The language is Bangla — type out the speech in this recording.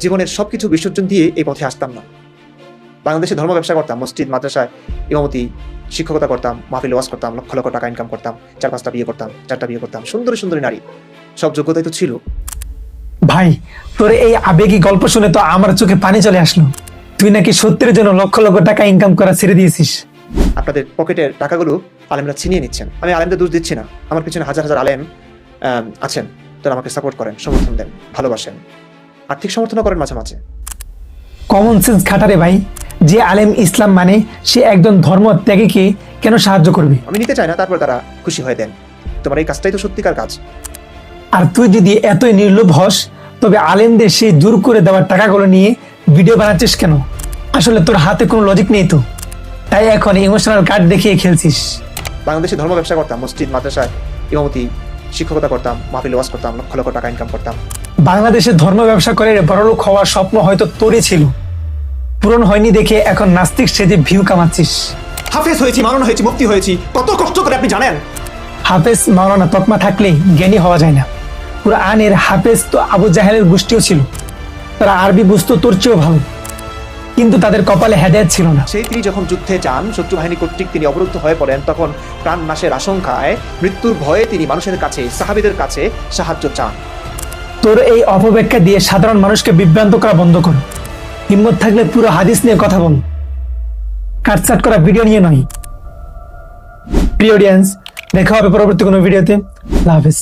জীবনের সবকিছু বিসর্জন দিয়ে এই পথে আসতাম না। বাংলাদেশে ধর্ম ব্যবসা করতাম, মসজিদ মাদ্রাসায় ইমামতি শিক্ষকতা করতাম, মাহফিল ওয়াজ করতাম, লক্ষ লক্ষ টাকা ইনকাম করতাম, 4-5টা বিয়ে করতাম, 4টা বিয়ে করতাম, সুন্দরী সুন্দরী নারী, সব যোগ্যতাই তো ছিল। ভাই, তোর এই আবেগী গল্প শুনে তো আমার চোখে পানি চলে আসলো। তুই নাকি সত্যের জন্য লক্ষ লক্ষ টাকা ইনকাম করা ছেড়ে দিয়েছিস। আপনাদের পকেটের টাকাগুলো আলেমরা ছিনিয়ে নিচ্ছেন। আমি আলেমদের দোষ দিচ্ছি না, আমার পিছনে হাজার হাজার আলেম আছেন, তারা আমাকে সাপোর্ট করেন, সমর্থন দেন, ভালোবাসেন, আর্থিক সমর্থনও করেন মাঝে মাঝে। কমন সেন্স খাটারে ভাই, যে আলেম ইসলাম মানে সে একজন ধর্ম ত্যাগীকে কেন সাহায্য করবে? আমি নিতে চাই না, তারপর তারা খুশি হয়ে দেন। তোমার এই কাজটাই তো সত্যিকার কাজ। আর তুই যদি এতই নির্লোভ হস, তবে আলেমদের সেই দূর করে দেওয়ার টাকাগুলো নিয়ে ভিডিও বানাচ্ছিস কেন? আসলে তোর হাতে কোনো লজিক নেই তো, তাই এখন ইমোশনাল কার্ড দেখিয়ে খেলছিস। বাংলাদেশে ধর্ম ব্যবসা করতাম, মসজিদ মাদ্রাসায় ইমামতি শিক্ষকতা করতাম, মাহফিল ওয়াজ করতাম, লক্ষ লক্ষ টাকা ইনকাম করতাম। বাংলাদেশে ধর্ম ব্যবসা করে বড়লোক হওয়ার স্বপ্ন হয়তো তোরই ছিল, পূরণ হয়নি দেখে এখন নাস্তিক সেজে ভিউ কামাচ্ছিস। হাফেজ হয়েছি, মাওলানা হয়েছি, মুফতি হয়েছি, কত কষ্ট করে আপনি জানেন? হাফেজ মাওলানা তকমা থাকলেই জ্ঞানী হওয়া যায় না। কুরআনের হাফেজ তো আবু জাহেলের গোষ্ঠীও ছিল, তারা আরবি বুঝতো তোর চেয়েও ভালো, কিন্তু তাদের কপালে হেদায়েত ছিল না। সেই তিনি যখন যুদ্ধে যান, শত্রু বাহিনী কর্তৃক তিনি অবরুদ্ধ হয়ে পড়েন, তখন প্রাণ নাশের আশঙ্কায়, মৃত্যুর ভয়ে তিনি মানুষের কাছে, সাহাবীদের কাছে সাহায্য চান। তোর এই অপব্যাখ্যা দিয়ে সাধারণ মানুষকে বিভ্রান্ত করা বন্ধ কর। হিম্মত থাকলে পুরো হাদিস নিয়ে কথা বল, কাটছাট করা ভিডিও নিয়ে নয়। প্রিয় অডিয়েন্স, দেখা হবে পরবর্তী কোনো ভিডিওতে। আল্লাহ হাফেজ।